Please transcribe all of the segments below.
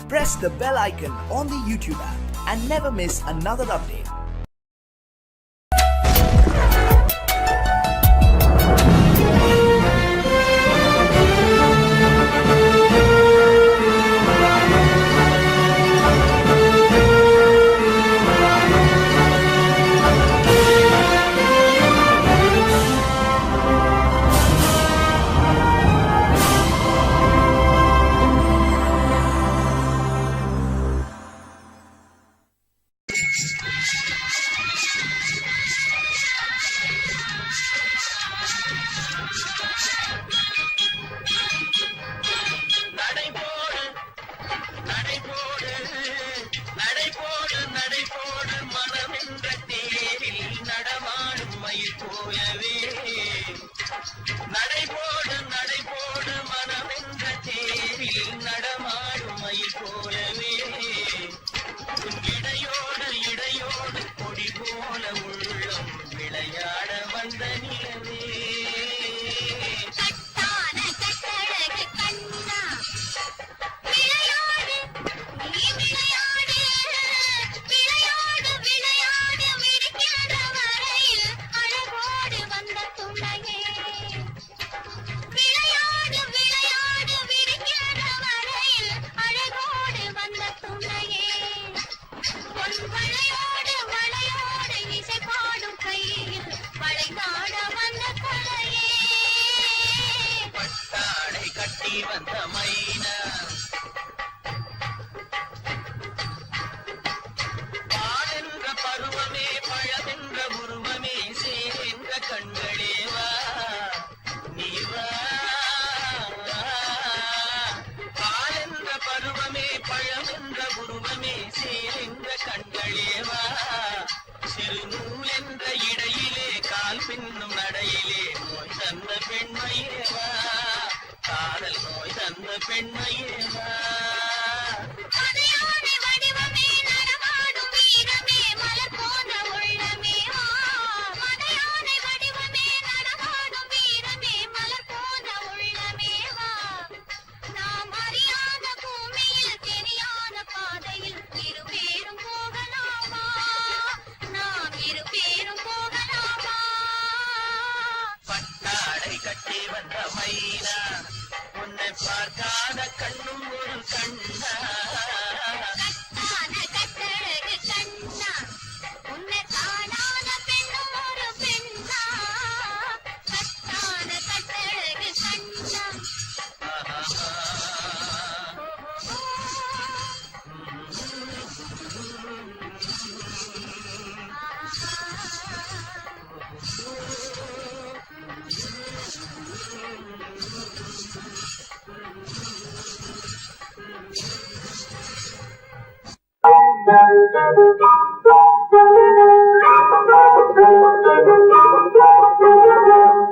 Press the bell icon on the YouTube app and never miss another update.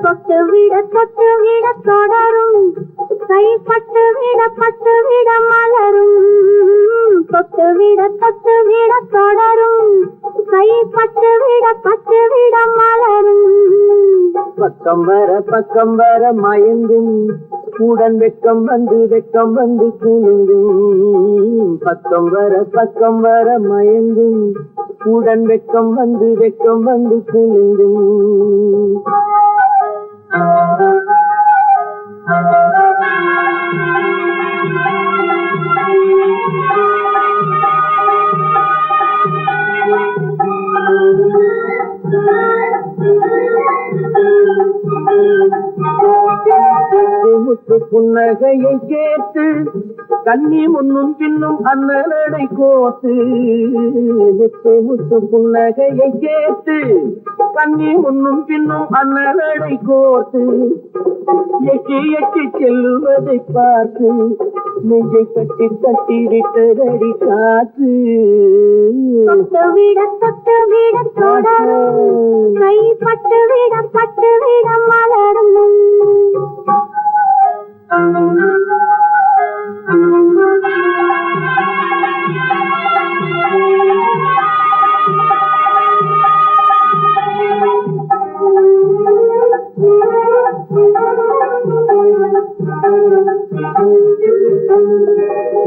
தொட்டுவிட தொடரும் கைப்பட்டுவிட மலரும் தொட்டுவிட தொடரும் கைப்பட்டுவிட மலரும் பக்கம் வர மயங்கும் உடன் வெக்கம் வந்து குலுங்கும் பக்கம் வர மயங்கும் உடன் வெக்கம் வந்து குலுங்கும் முத்து புன்னகையை கேட்டு கண்ணி முன்னும் பின்னும் அண்ணனடை கோத்து முத்து புன்னகையை கேட்டு கண்ணி முன்னும் பின்னும் அண்ணனடை கோத்து எட்டி செல்லுவதை பார்த்து நெஞ்சை கட்டி விட்டதடி காத்து தொட்டுவிட தொடரும் கைப்பட்டுவிட மலரும்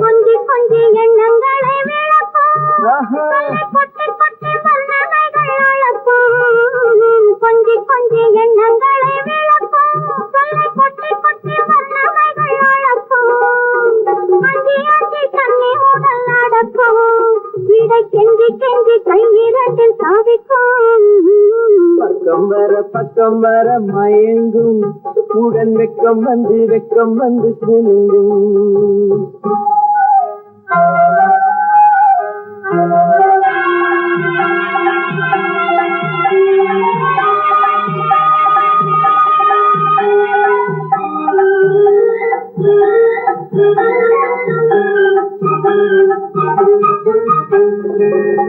கொஞ்சி கொட்டி கொட்டி வல்லவைகள் அளக்கும் கொஞ்சி கொஞ்சி எண்ணங்களை விளக்கும் சொல்லை கொட்டி கொட்டி வல்லவைகள் அளக்கும் அஞ்சி அஞ்சி தண்ணி உடல் நடக்கும் இடை கெஞ்சி கெஞ்சி கையிரண்டில் சாதிக்கும் பக்கம் வர மயங்கும் உடன் வெக்கம் வந்து குலுங்கும்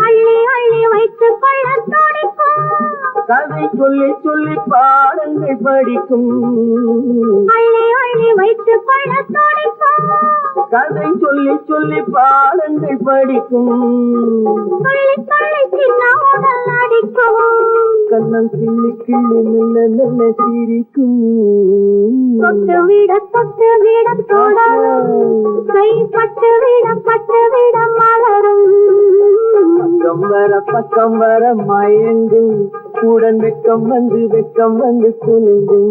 அள்ளி அள்ளி வைத்துக் கொள்ள துடிக்கும் கதை சொல்லி சொல்லி பாடங்கள் படிக்கும் அள்ளி அள்ளி வைத்துக் கொள்ள துடிக்கும் கதை சொல்லி சொல்லி பாடங்கள் படிக்கும் சொல்லி சொல்லி சின்ன உடல் அடிக்கும் கண்ணம் கிள்ளி கிள்ளி நல்ல சிரிக்கும் தொட்டு விட தொடரும் கைப்பட்டு விட மலரும் பக்கம் வர மயங்கும் உடன் வெக்கம் வந்து குலுங்கும்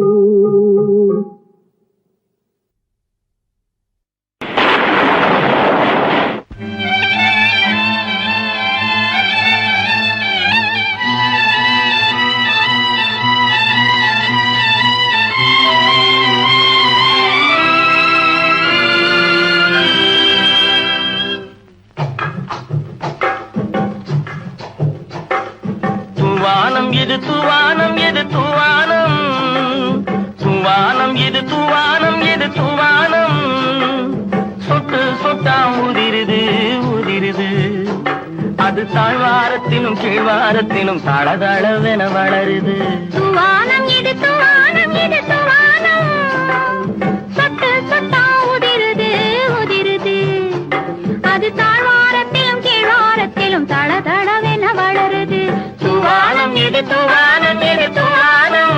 தூவானம் இது தூவானம் இது தூவானம் தூவானம் இது தூவானம் இது தூவானம் சொட்டு சொட்டா உதிருது உதிருது அது தாழ்வாரத்திலும் கீழ்வாரத்திலும் தளதளவென வளருது தூவானம் இது தூவானம் இது தூவானம் சொட்டு சொட்டா உதிருது உதிருது அது தாழ்வாரத்திலும் கீழ்வாரத்திலும் தளதளவென வளருது தூவானம் இது தூவானம் இது தூவானம்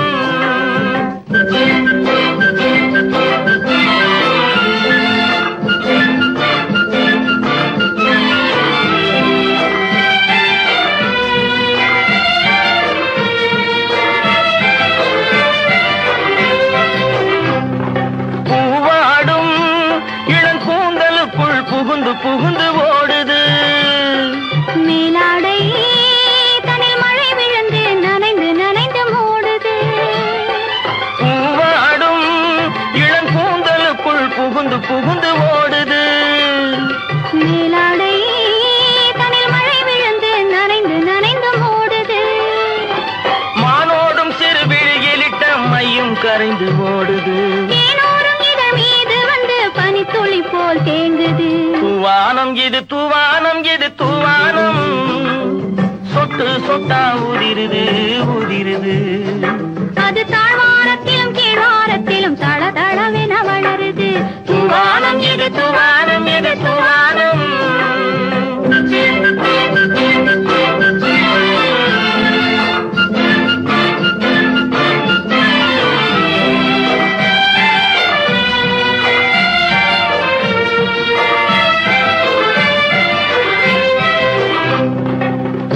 பூவாடும் இளங்கூந்தலுக்குள் புகுந்து புகுந்து ஓடுது மேலாடை தனில் மழை விழுந்து நனைந்து நனைந்து மூடுது பூவாடும் இளங்கூந்தலுக்குள் புகுந்து புகுந்து ஓடுது மேலாடை தனில் மழை விழுந்து நனைந்து நனைந்து மூடுது மானோடும் சிறு விழியிலிட்ட மையும் கரைந்து ஓடுது தேனோரும் இதழ் மீது வந்து பனித்துளி போல் தேங்குது தூவானம் இது தூவானம் இது தூவானம் சொட்டு சொட்டா உதிருது உதிருது அது தாழ்வாரத்திலும் கீழ்வாரத்திலும் தளதளவென வளருது தூவானம் இது தூவானம் இது தூவானம்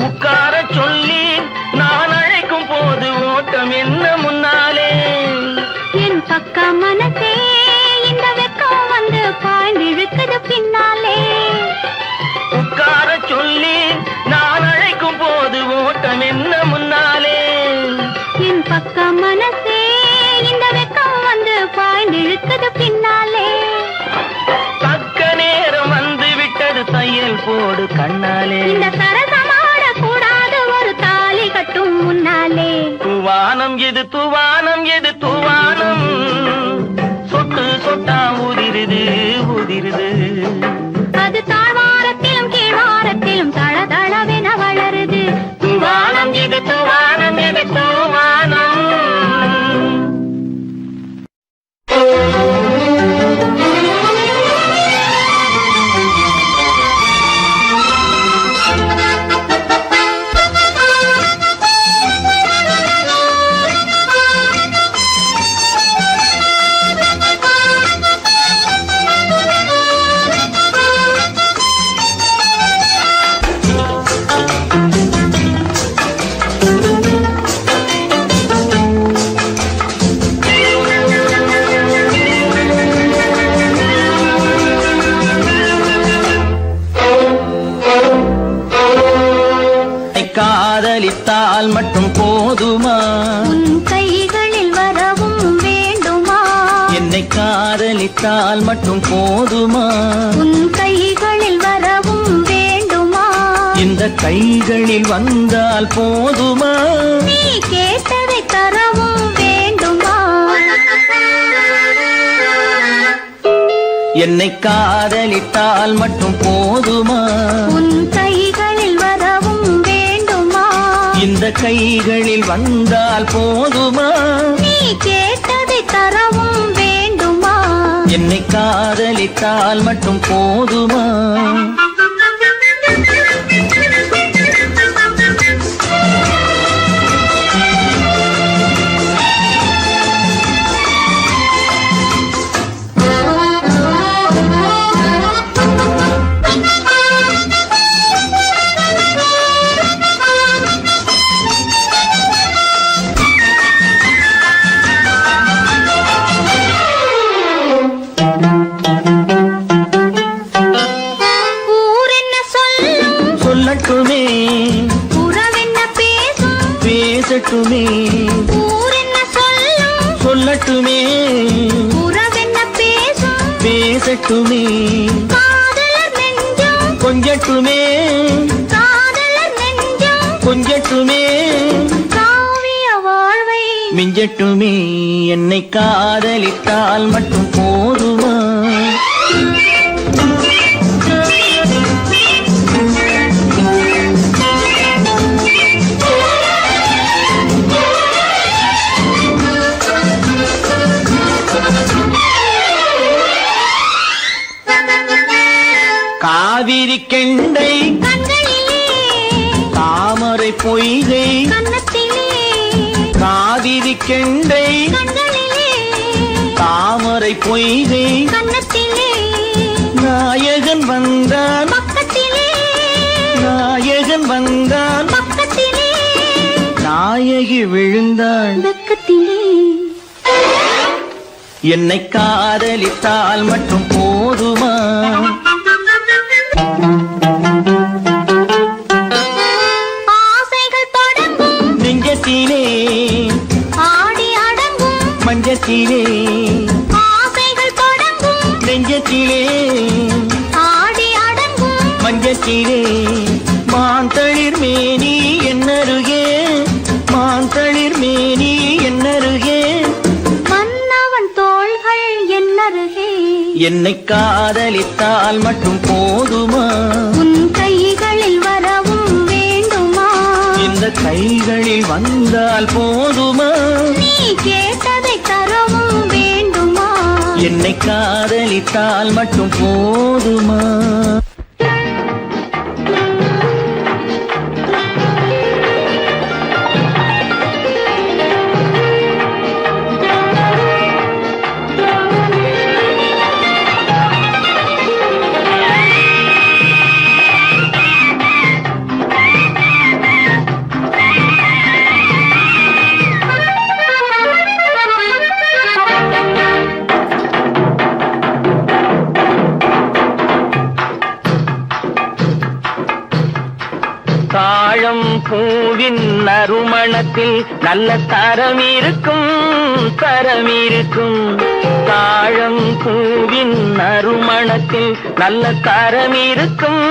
உட்கார சொல்லி நான் அழைக்கும் போது ஓட்டம் என்ன முன்னாலே என் பக்க மனசே இந்த வெக்கம் வந்து பாய்ந்திழுக்குது பின்னாலே உட்கார சொல்லி நான் அழைக்கும் போது ஓட்டம் என்ன முன்னாலே என் பக்க மனசே இந்த வெக்கம் வந்து பாய்ந்திழுக்குது பின்னாலே தக்க நேரம் வந்து விட்டது தையல் போடு கண்ணாலே இந்த சரசமாட கூடாது ஒரு தாலி கட்டும் முன்னாலே தூவானம் இது தூவானம் இது தூவானம் சொட்டு சொட்டா உதிருது உதிருது அது தாழ்வாரத்திலும் கீழ்வாரத்திலும் தளதளவென வளருது தூவானம் இது தூவானம் இது தூவானம் காதலித்தால் மட்டும் போதுமா உன் கைகளில் வரவும் வேண்டுமா என்னை காதலித்தால் மட்டும் போதுமா உன் கைகளில் வரவும் வேண்டுமா இந்த கைகளில் வந்தால் போதுமா நீ கேட்டதை தரவும் வேண்டுமா என்னை காதலித்தால் மட்டும் போதுமா உன் கைகளில் வரவும் வேண்டுமா இந்த கைகளில் வந்தால் போதுமா நீ கேட்டதை தரவும் வேண்டுமா என்னை காதலித்தால் மட்டும் போதுமா சொல்லட்டுமே உறவென்ன பேசும் பேசட்டுமே ஊரென்ன சொல்லும் சொல்லட்டுமே உறவென்ன பேசும் பேசட்டுமே காதலர் நெஞ்சம் கொஞ்சட்டுமே காதலர் நெஞ்சம் கொஞ்சட்டுமே காவிய வாழ்வை மிஞ்சட்டுமே என்னை காதலித்தால் மட்டும் போதுமா காவிரி கெண்டை கண்களிலே தாமரை பொய்கை கன்னத்திலே காவிரி கெண்டை கண்களிலே தாமரை பொய்கை கன்னத்திலே நாயகன் வந்தான் பக்கத்திலே நாயகன் வந்தான் பக்கத்திலே நாயகி விழுந்தாள் வெக்கத்திலே என்னை காதலித்தால் மட்டும் போதுமா ஆசைகள் தொடங்கும் நெஞ்சத்திலே ஆடி அடங்கும் மஞ்சத்திலே ஆசைகள் தொடங்கும் நெஞ்சத்திலே ஆடி அடங்கும் மஞ்சத்திலே மாந்தளிர் மேனி என்னருகே மாந்தளிர் மேனி என்னருகே மன்னவன் தோள்கள் என்னருகே என்னை காதலித்தால் மட்டும் போதுமா உன் கைகளில் வரவும் வேண்டுமா இந்த கைகளில் வந்தால் போதுமா நீ கேட்டதை தரவும் வேண்டுமா என்னை காதலித்தால் மட்டும் போதுமா தாழம் பூவின் நறுமணத்தில் நல்ல தரம் இருக்கும் தரம் இருக்கும் தாழம் பூவின் நறுமணத்தில் நல்ல தரம் இருக்கும்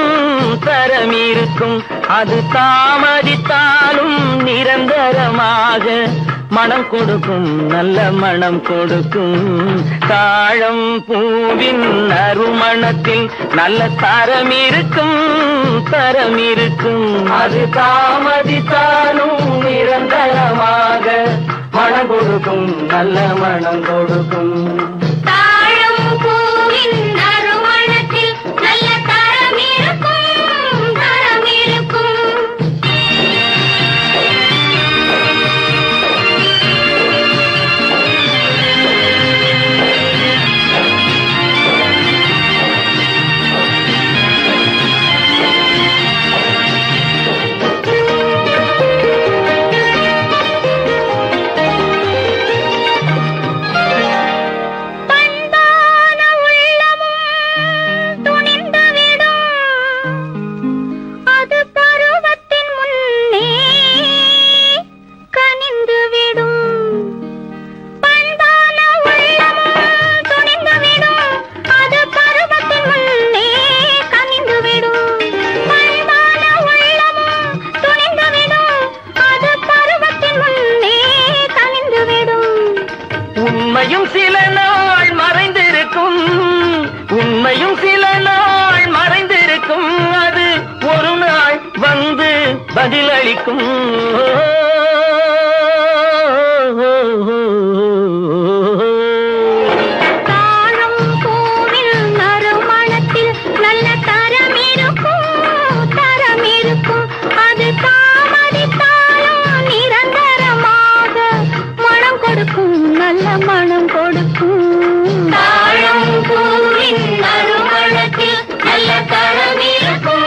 தரம் இருக்கும் அது தாமதித்தாலும் நிரந்தரமாக மனம் கொடுக்கும் நல்ல மனம் கொடுக்கும் தாழம் பூவின் நறுமணத்தில் நல்ல தரம் இருக்கும் தரம் இருக்கும் அது தாமதித்தாலும் நிரந்தரமாக மனம் கொடுக்கும் நல்ல மனம் கொடுக்கும் தாழம் பூவின் நறுமணத்தில் நல்ல தரம் இருக்கும் தரம் இருக்கும் பதிலளிக்கும். தாழம் பூவில் நறுமணத்தில் நல்ல தரம் இருக்கும் அது தாமதித்தாலும் நிரந்தரமாக மனம் கொடுக்கும், நல்ல மனம் கொடுக்கும். தாழம் பூவின் நறுமணத்தில் நல்ல தரம் இருக்கும்.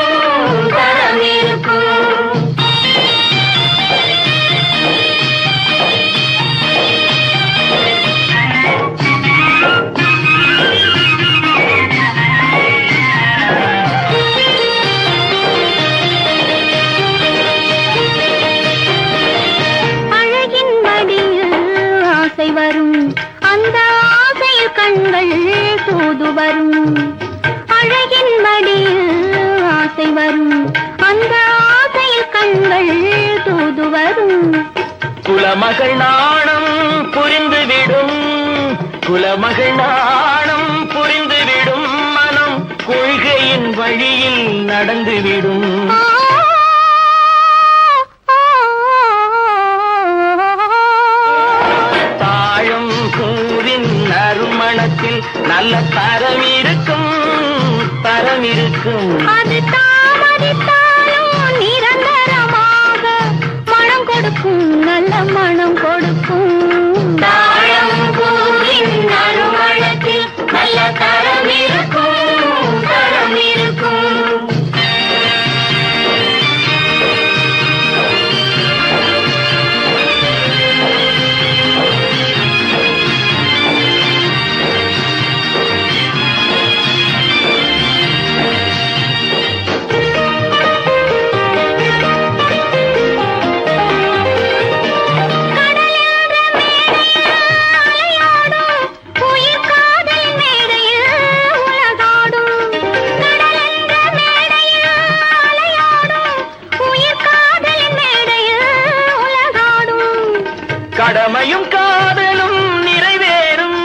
அழகின் மடியில் ஆசை வரும், அந்த ஆசையில் கண்கள் தூது வரும். அழகின் மடியில் ஆசை வரும், அந்த ஆசையில் கண்கள் தூது வரும். குலமகள் நாணம் புரிந்துவிடும், குலமகள் நாணம் புரிந்துவிடும். மனம் கொள்கையின் வழியில் நடந்துவிடும். தாழம் பூவின் நறுமணத்தில் நல்ல தரம் இருக்கும், தரம் இருக்கும். அது தாமதித்தாலும் நிரந்தரமாக மனம் கொடுக்கும், நல்ல மனம் கொடுக்கும். தாழம் பூவின் நறுமணத்தில் நல்ல தரம் இருக்கும், தரம் இருக்கும். கடமையும் காதலும் நிறைவேறும்,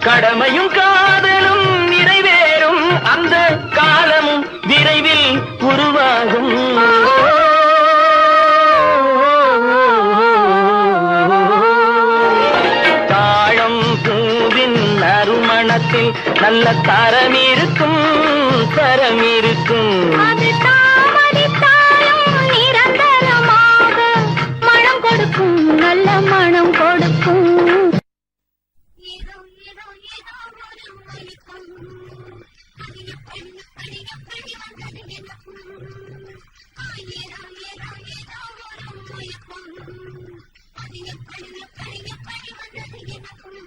கடமையும் காதலும் நிறைவேறும். அந்த காலமும் விரைவில் உருவாகும். தாழம் பூவின் நறுமணத்தில் நல்ல தரம் இருக்கும், தரம் இருக்கும். அது தாமதித்தாலும் நிரந்தரமாக மனம் கொடுக்கும், நல்ல மனம் கொடுக்கும். ஏதோ ஏதோ ஏதோ ஒரு மயக்கம், அது எப்படி எப்படி எப்படி வந்தது எனக்கும். ஏதோ ஏதோ ஏதோ ஒரு மயக்கம், அது எப்படி எப்படி எப்படி வந்தது எனக்கும்.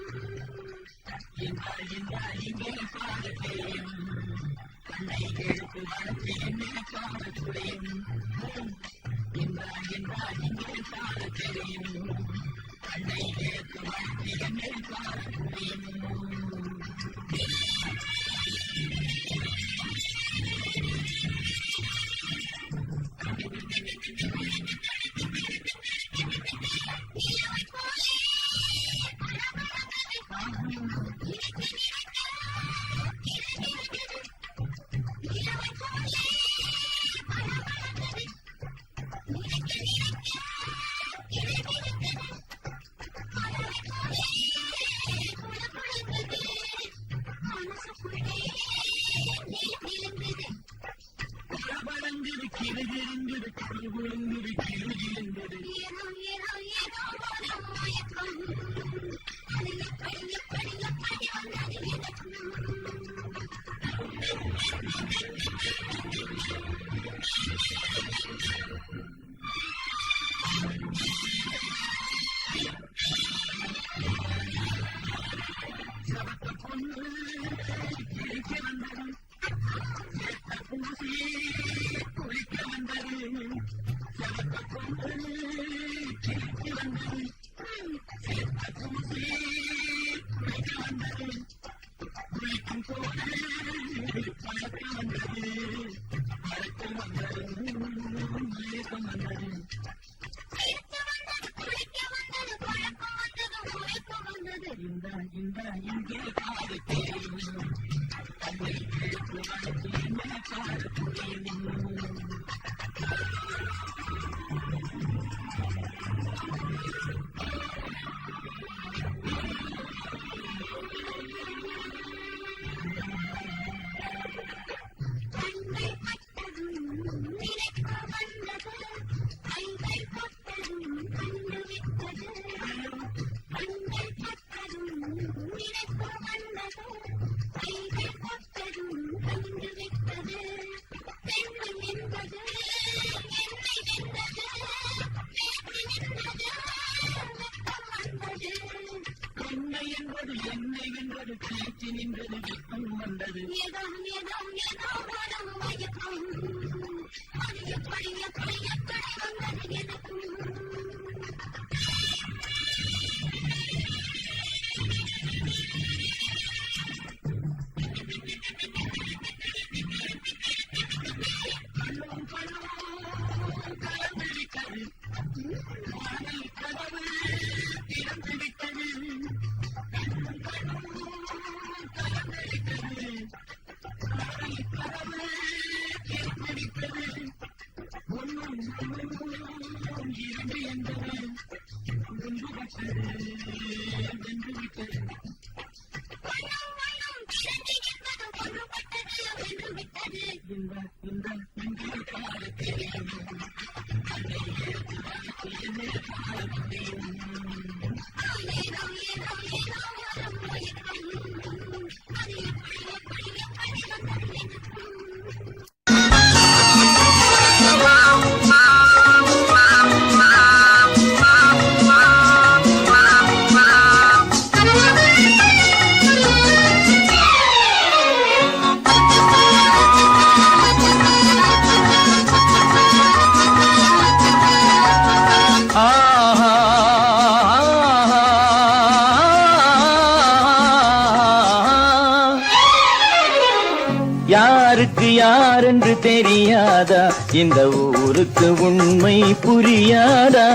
யாருக்கு யாரென்று தெரியாதா, இந்த ஊருக்கு உண்மை புரியாதா?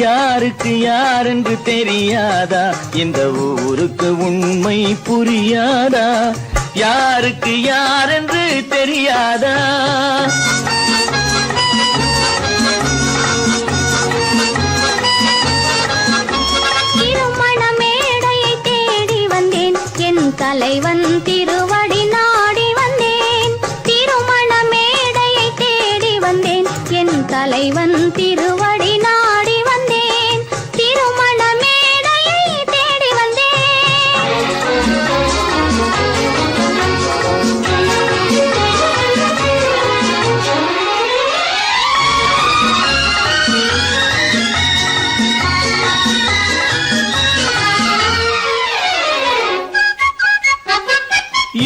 யாருக்கு யாரென்று தெரியாதா, இந்த ஊருக்கு உண்மை புரியாதா? யாருக்கு யாரென்று தெரியாதா? திருமண மேடையை தேடி வந்தேன், என் தலைவன் திருவடி நாடி வந்தேன். திருமண மேடையை தேடி வந்தேன், என் தலைவன் திருவடி நாடி வந்தேன். திருமண மேடையை தேடி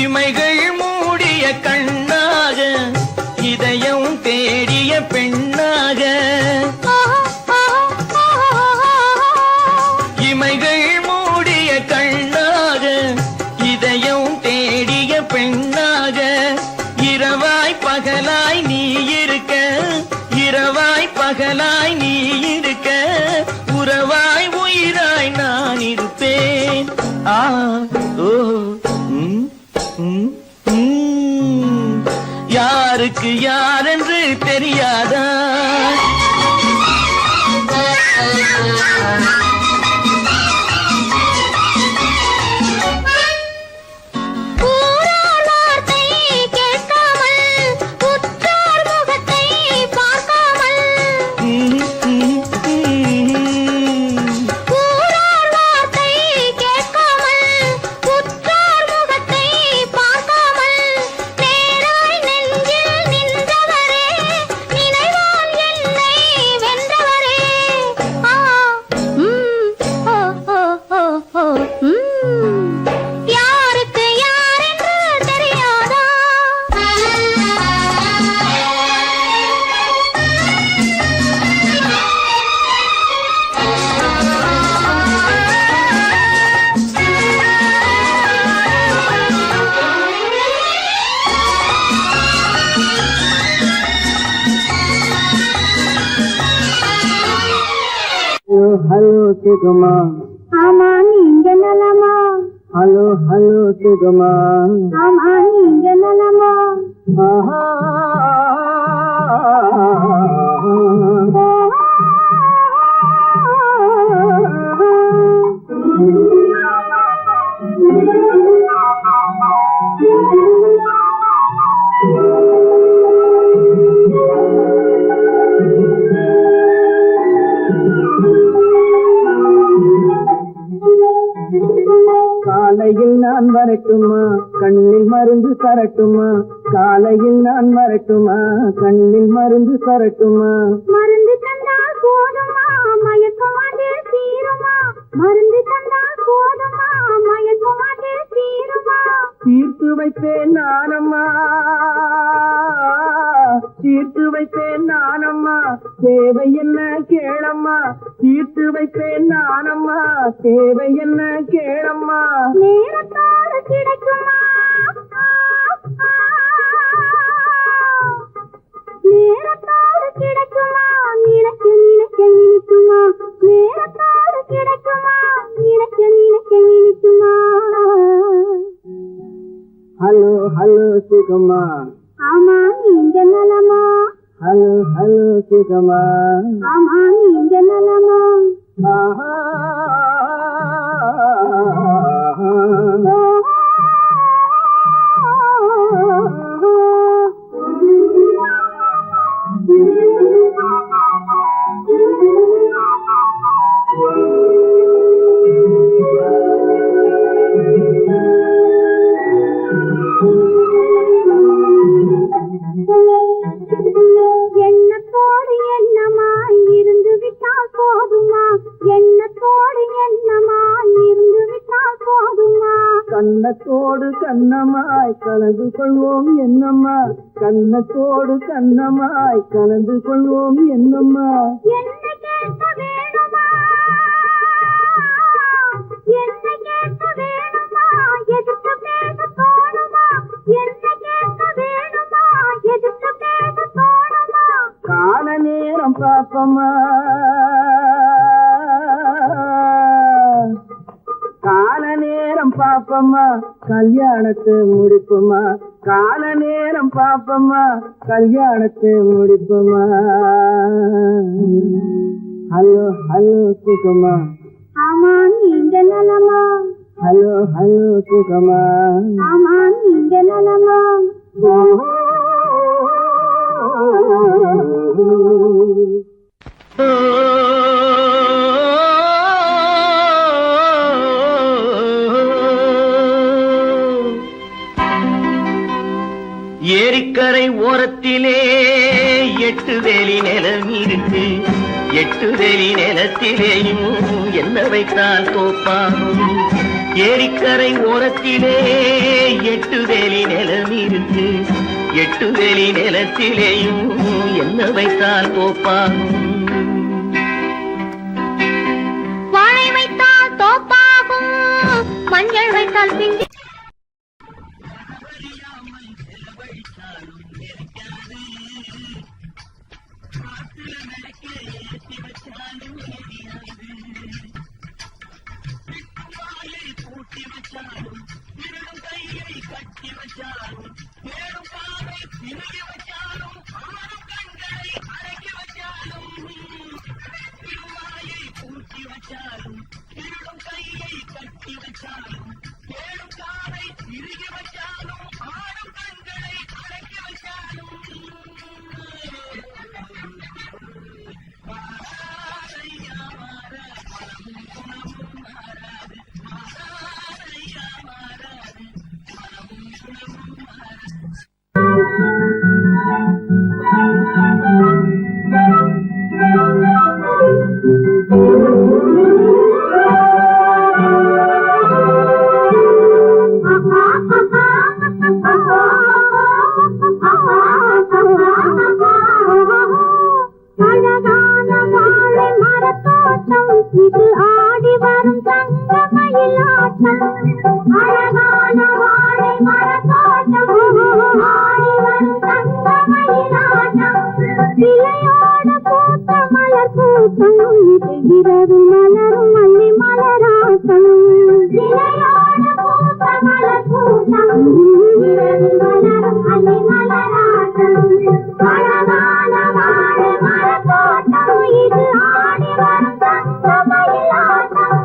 இமைகள் மூடிய கண்ணாக, இதயம் தேடிய பெண்ணாக. இமைகள் மூடிய கண்ணாக, இதயம் தேடிய பெண்ணாக. இரவாய் பகலாய் நீ இருக்க, இரவாய் பகலாய் நீ இருக்க, உறவாய் உயிராய் நான் இருப்பேன். ஆ ஓ யாருக்கு யாரென்று தெரியாதா? ஊரார் வார்த்தை கேட்காமல், உற்றார் முகத்தை பார்க்காமல். ஊரார் வார்த்தை கேட்காமல், உற்றார் முகத்தை பார்க்காமல். நேராய் நெஞ்சில் நின்றவரே, நினைவால் என்னை வென்றவரே. ஆ ஓ ஓ ஓ ஓ யாருக்கு யாரென்று தெரியாதா? ஹலோ கேக்குமா? ஆமா, நீங்க நலமா? ஹலோ ஹலோ கேக்குமா? ஆமா, நீங்க நலமா? ஆஹா காலையில் நான் வரட்டுமா கண்ணில் மருந்து தரட்டுமா காலையில் நான் வரட்டுமா கண்ணில் மருந்து தரட்டுமா மருந்து தந்தால் போதுமா மயக்கம் அது தீருமா மருந்து தந்தால் போதுமா மயக்கம் அது தீருமா தீர்த்து வைப்பேன் நானம்மா தீர்த்து வைப்பேன் நானம்மா தேவை என்ன கேளம்மா தீர்த்து வைப்பேன் நானம்மா தேவை என்ன கேளம்மா நேரத்தோடு கிடைக்குமா நேரத்தோடு கிடைக்குமா நினைக்க நினைக்க இனிக்குமா நேரத்தோடு கிடைக்குமா நினைக்க நினைக்க இனிக்குமா ஹலோ ஹலோ சுகமா ஆமா நீங்க நலமா ஹலோ ஹலோ சுகமா ஆமா நீங்க நலமா ஆஹா எண்ணத்தோடு எண்ணமாய் இருந்து விட்டால் போதுமா எண்ணத்தோடு எண்ணமாய் இருந்து விட்டால் போதுமா கண்ணத்தோடு கண்ணமாய் கலந்து கொள்வோம் என்னம்மா கண்ணத்தோடு கண்ணமாய் கலந்து கொள்வோம் என்னம்மா என்ன கேட்க வேணுமா என்ன கேட்க வேணுமா எதுக்கு பேச தோணுமா என்ன கேட்க வேணுமா எதுக்கு பேச தோணுமா கால நேரம் பாப்பம்மா கால நேரம் பாப்பம்மா கல்யாணத்தை முடிப்புமா கால நேரம் பாப்பம்மா கல்யாணத்தை முடிப்புமா ஹலோ ஹலோ சுகமா ஆமா நீங்க நலமா ஹலோ ஹலோ சுகமா ஆமா நீங்க நலமா ஏரிக்கரை ஓரத்திலே 8 வேலி நிலம் இருக்கு 8 வேலி நிலத்திலேயும் என்ன வைத்தால் தோப்பாகும் ஏரிக்கரை ஓரத்திலே 8 வேலி நிலம் இருக்கு 8 வேலி நிலத்திலேயும் என்ன வைத்தால் தோப்பாகும் வாழை வைத்தால் தோப்பாகும் மஞ்சள் வைத்தால் பிஞ்சு இது ஆடி வரும் தங்க மயிலாட்டம் அழகான வாழை மரத்தோட்டம் ஆடி வரும் தங்க மயிலாட்டம் இலையோடு பூத்த மலர் கூட்டம் இது இரவு மலரும் மல்லி மலராட்டம் இலையோடு பூத்த மலர் கூட்டம் இரவு மலரும் மல்லி மலராட்டம் அழகான வாழை மரத்தோட்டம் இது ஆடி வரும் தங்க மயிலாட்டம்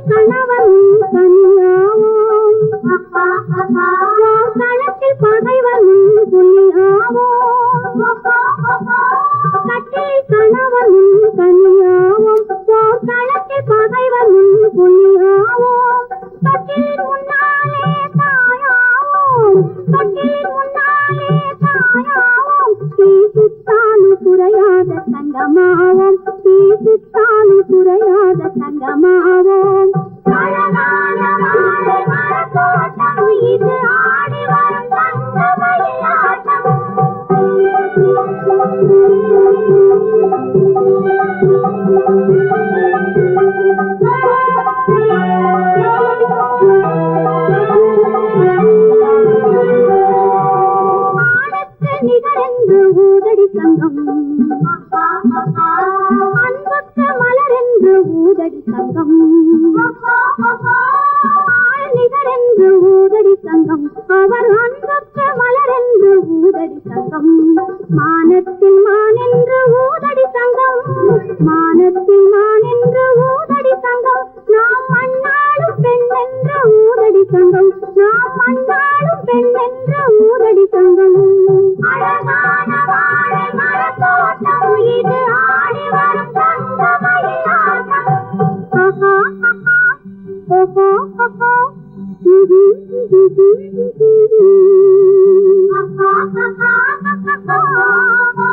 கணவன் தனியாவோம் களத்தில் பகைவன் புலியாவோம் கட்டில் கணவன் தனியாவோம் களத்தில் பகைவன் புலியாவோம் தொட்டில் முன்னாலே தாயாவோம் தொட்டில் முன்னாலே தாயாவோம் தீ சுத்தாலும் குறையாத தங்கமாவோம் தீ சுத்தாலும் குறையாத தங்கமாவோம் அழகான வாழை மரத்தோட்டம் இது ஆடி வரும் தங்க மயிலாட்டம் ஆடத்து நிகரென்று ஊதடி சங்கம் அன்புக்கு மலரென்று ஊதடி சங்கம் நிகரென்று ஊதடி சங்கம் அவர் அன்புக்கு மலரென்று ஊதடி சங்கம் மானத்தில் மானென்று ஊதடி சங்கம் மானத்தில் மானென்று ஊதடி சங்கம் நாம் மண்ணாளும் பெண் என்ற ஊதடி சங்கம் நாம் மண்ணாளும் பெண் என்ற ஊதடி சங்கம் அழகான வாழை மரத்தோட்டம் இது ஆடி வரும் தங்க மயிலாட்டம் ஆஹா ஆஹா ஓஹோ ஓஹோ ஆஹா ஆஹா ஆஹா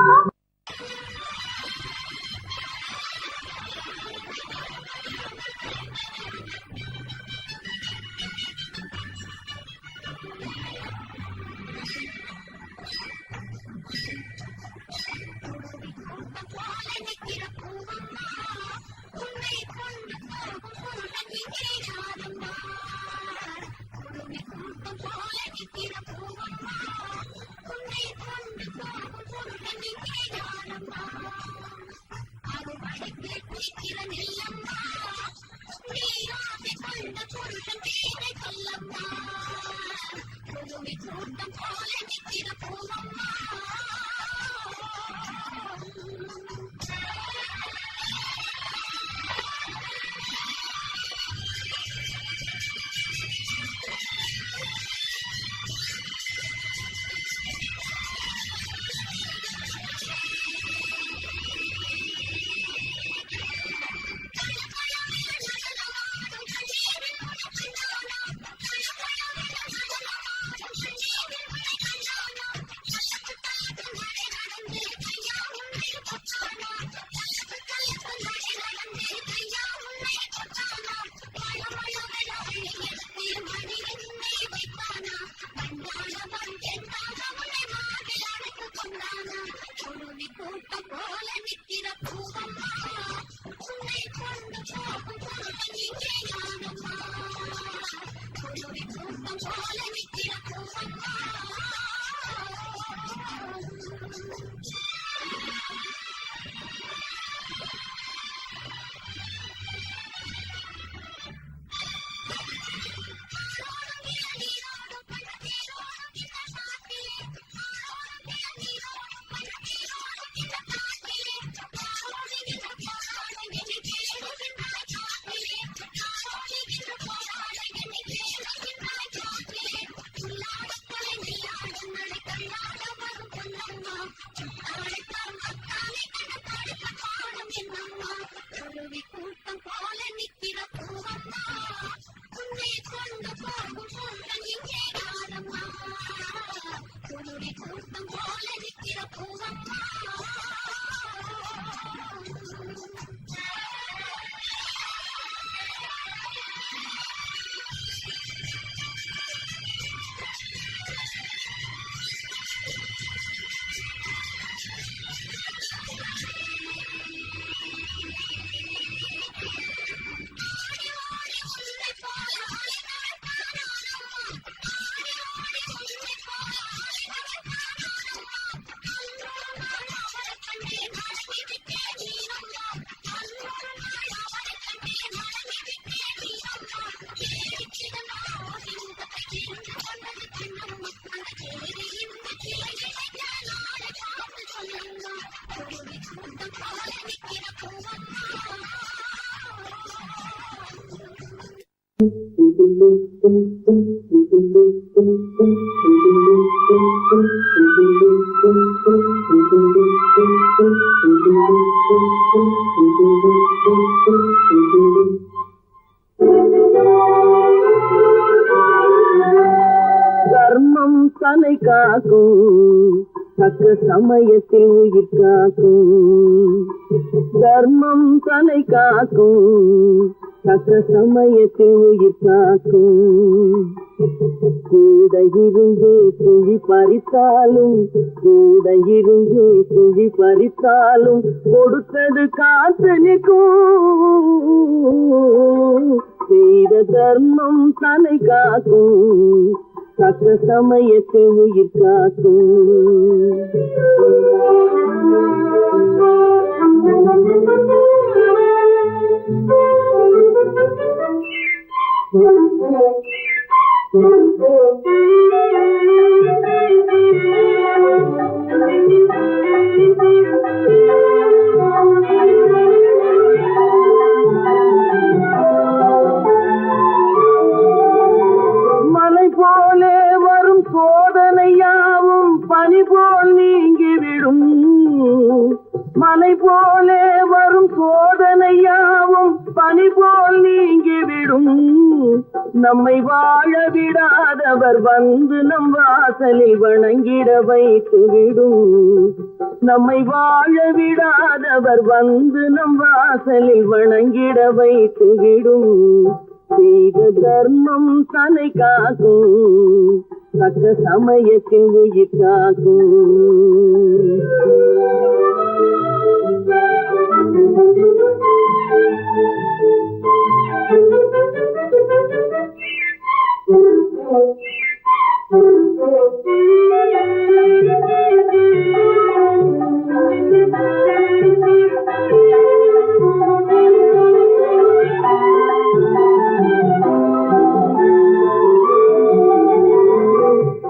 தர்மம் தன்னை காக்கும், தக்க சமயத்தில் உயிர் காக்கும். தர்மம் தன்னை காக்கும், தக்க சமயத்தில் உயிர் காக்கும். கூட இருந்து குழி பறித்தாலும், கூட இருந்து குழி பறித்தாலும் கொடுத்தது காத்து நிற்கும். செய்த தர்மம் தன்னை காக்கும், தக்க சமயத்தில் உயிர் காக்கும். மலை போலே வரும் சோதனையாவும் பனி போல் நீங்கிவிடும். மலை போலே வரும் சோதனையாவும் பனி போல் நீங்கிவிடும். நம்மை வாழ விடாதவர் வந்து நம் வாசலில் வணங்கிட வைத்துவிடும். நம்மை வாழ விடாதவர் வந்து நம் வாசலில் வணங்கிட வைத்துவிடும். செய்த தர்மம் தன்னை காக்கும், தக்க சமயத்தில் உயிர் காக்கும்.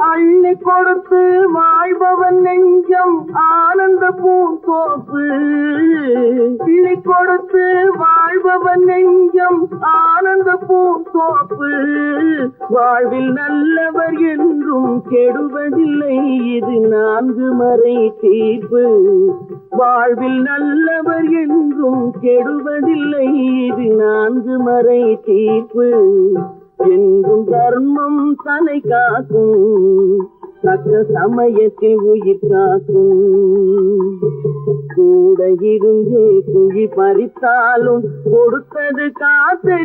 அள்ளி கொடுத்து வாழ்பவன் நெஞ்சம் ஆனந்த பூந்தோப்பு. அள்ளி கொடுத்து வாழ்பவன் நெஞ்சம் ஆனந்த பூந்தோப்பு. வாழ்வில் நல்லவர் என்றும் கெடுவதில்லை, இது 4 மறை தீர்ப்பு. வாழ்வில் நல்லவர் என்றும் கெடுவதில்லை, இது 4 மறை தீர்ப்பு. என்றும் தர்மம் தன்னை காக்கும், தக்க சமயத்தில் உயிர் காக்கும். கூட இருந்தே குழி பறித்தாலும் கொடுத்தது காத்து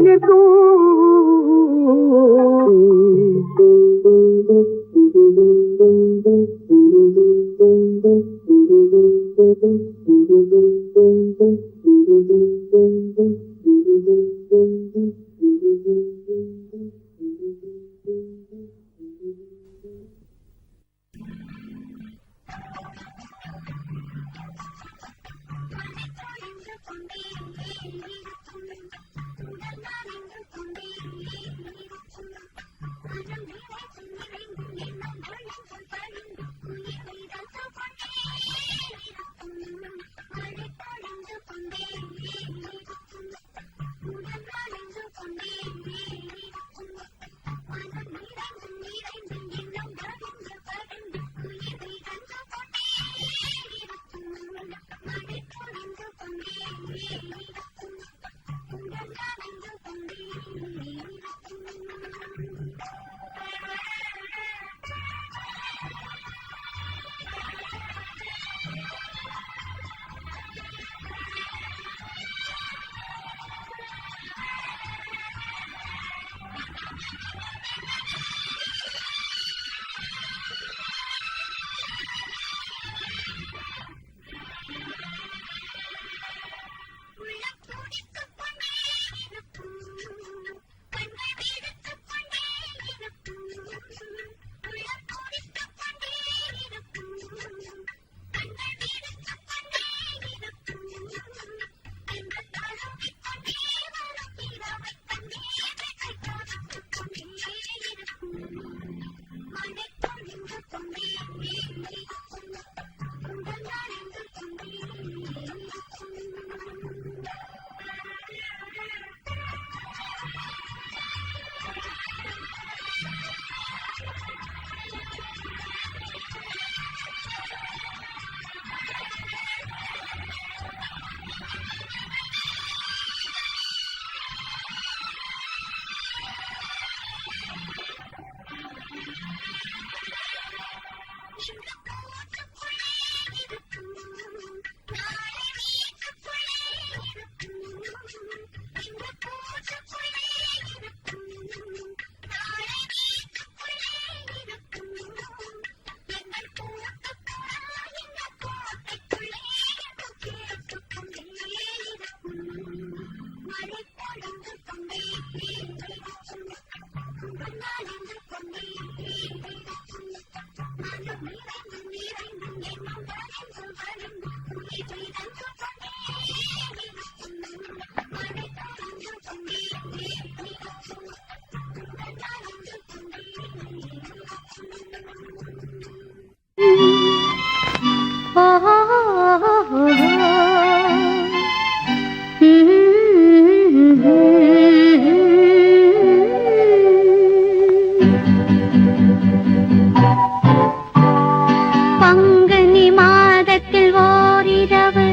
பங்குனி மாதத்தில் ஓரிரவு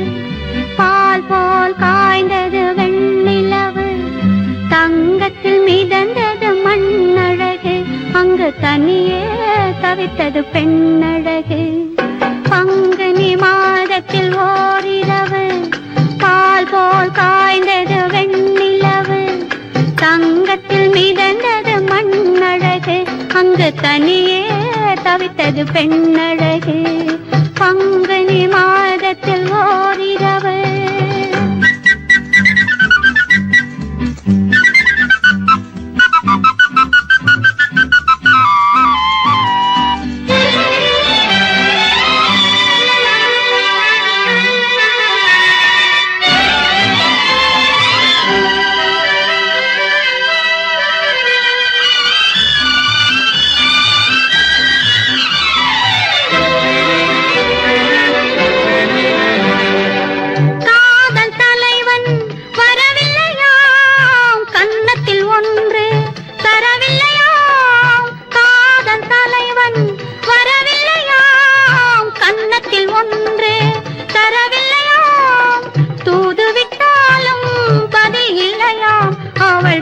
பால் போல் காய்ந்தது வெண்ணிலவு தங்கத்தில் மிதந்தது மண்ணழகு அங்கு தனியே தவித்தது பெண்ணழகு பங்குனி மாதத்தில் ஓரிரவு பால் போல் காய்ந்தது வெண்ணிலவு தங்கத்தில் மிதந்தது மண்ணழகு அங்கு தனியே தவித்தது பெண்ணழகு பங்குனி மாதத்தில் ஓரிரவு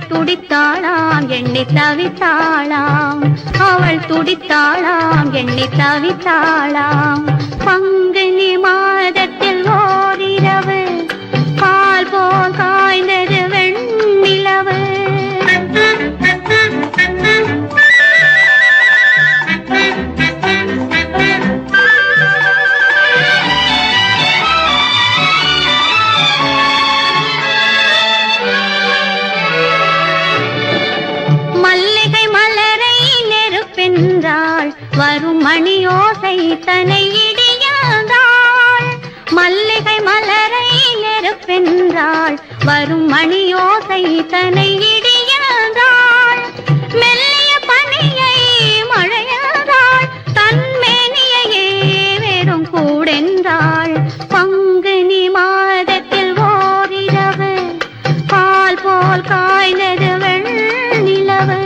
துடித்தாளாம் எண்ணி தவித்தாளாம் அவள் துடித்தாளாம் எண்ணி தவித்தாளாம் பங்குனி மாதத்தில் ஓரிரவு பால் போல் காய்ந்தது வெண்ணிலவு வரும் மணியோசை தனை இடியாதாள் மல்லிகை மலரை நெருப்பென்றாள் வரும் மணியோசை தனை இடியாதாள் மெல்லிய பனியை மழையாதாள் தன்மேனியையே வெறும் கூடென்றாள் பங்குனி மாதத்தில் ஓரிரவு பால் போல் காய்ந்தது வெண்ணிலவு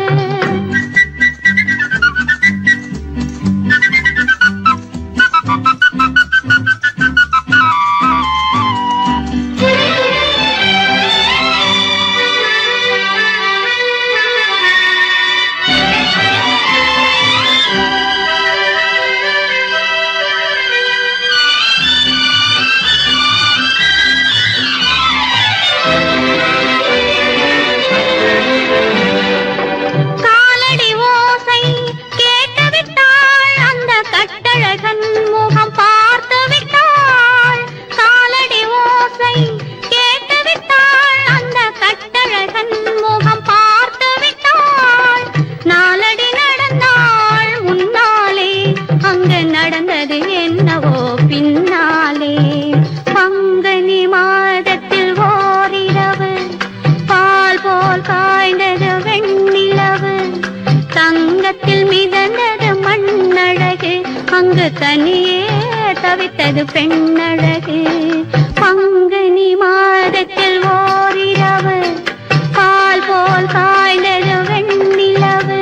தனியே தவித்தது பெண்ணழகு பங்குனி மாதத்தில் ஓரிரவு பால் போல் காய்ந்தது வெண்ணிலவு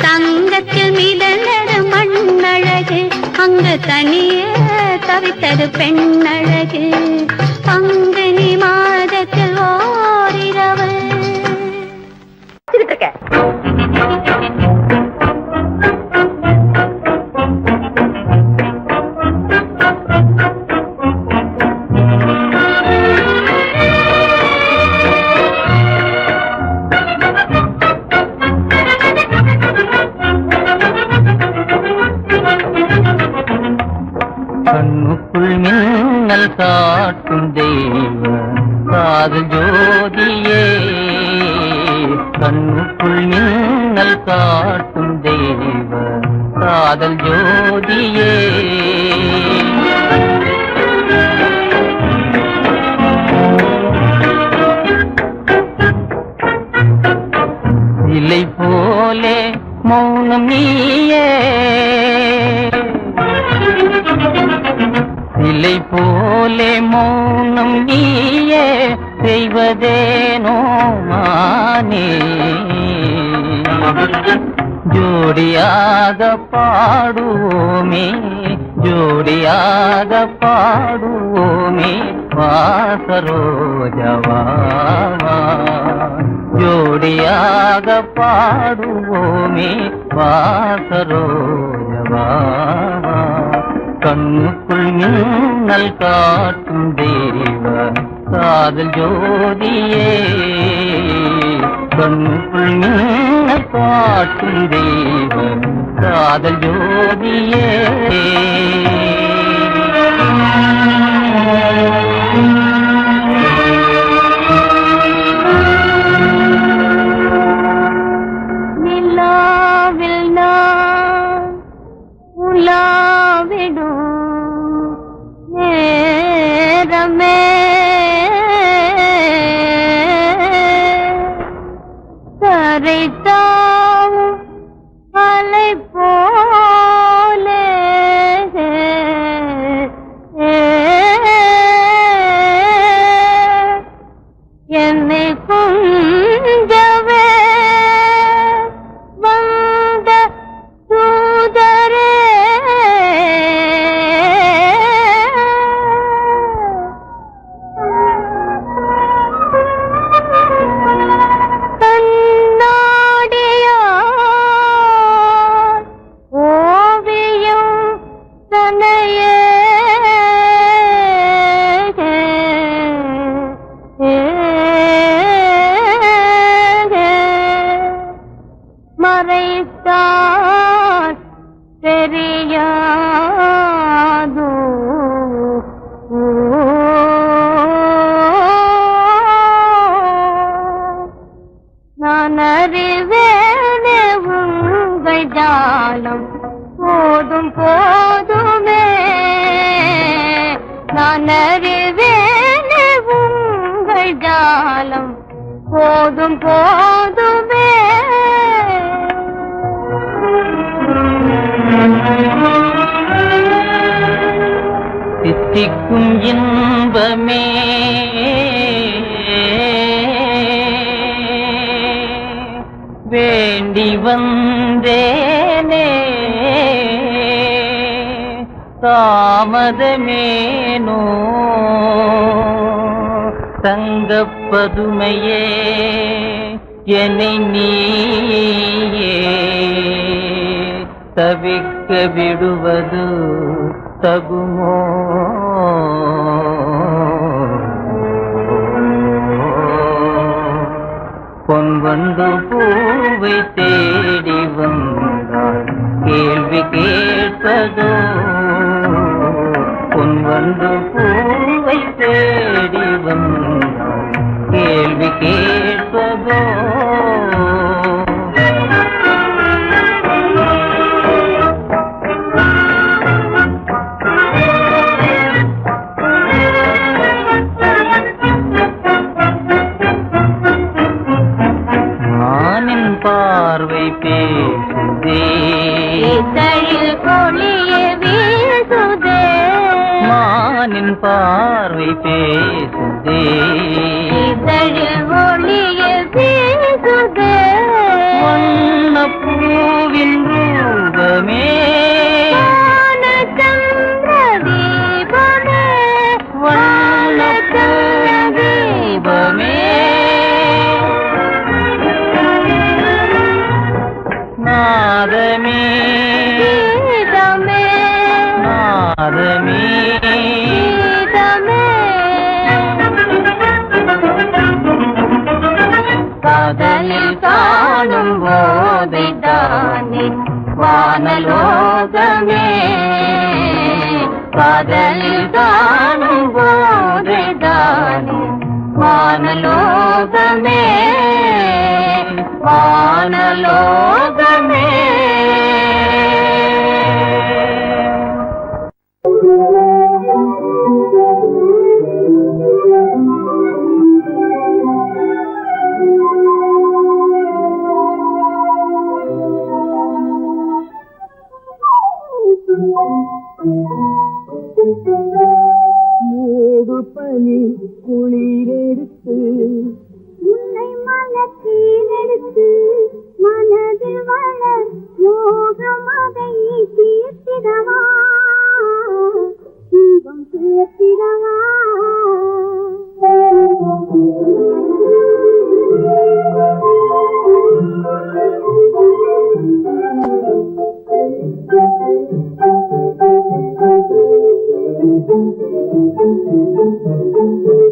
தங்கத்தில் மிதந்தது மண்ணழகு அங்கு தனியே தவித்தது பெண்ணழகு பங்குனி மாதத்தில் ஓரிரவு கண்ணுக்குள் மின்னல் காட்டும் தெய்வ காதல் ஜோதியே கண்ணுக்குள் மின்னல் காட்டும் தெய்வ காதல் ஜோதியே போலே மௌனம் நீயே செய்வதேனோ மானே ஜோடியாக பாடுவோமே ஜோடியாக பாடுவோமே வாசரோஜவா ஜோடியாக பாடுவோமே வாசரோஜவா கண்ணுக்குள் மின்னல் காட்டும் தேவ காதல் ஜோதியே கண்ணுக்குள் மின்னல் காட்டும் தேவ காதல் ஜோதியே நிலாவில் நான் உலாவிடும் நேரமே கரைத்தாவும் அலை போலே என்னை கொஞ்சவே வந்த தூதரே கண்ணாடியார் ஓவியம் தனையே மறைத்தார் தெரியாதோ நான் அறிவேனே உங்கள் ஜாலம் போதும் போதுமே நான் அறிவேனே உங்கள் ஜாலம் போதும் போதுமே தித்திக்கும் இன்பமே வேண்டி வந்தேனே தாமதமேனோ தங்கப்பதுமையே என்னை நீயே தவிக்க விடுவது தகுமோ பொன்வண்டு பூவை தேடி வந்தாள் கேள்வி கேட்பதோ பொன்வண்டு பூவை தேடி வந்தாள் கேள்வி கேட்பதோ பார்வை பேசுதே இதழில் பொழிய வீசுதே மானின் பார்வை பேசுதே இதழில் ஒளிய வீசுதே வண்ணப்பூவின் ரூபமே வானச்சந்திர தீபமே வண்ணப்பூவின் தீபமே நாதமே கீதமே நாதமே கீதமே காதலில் காணும் போதைதானே வானலோகமே காதலில் காணும் போதைதானே வானலோகமே வானலோகமே ஆ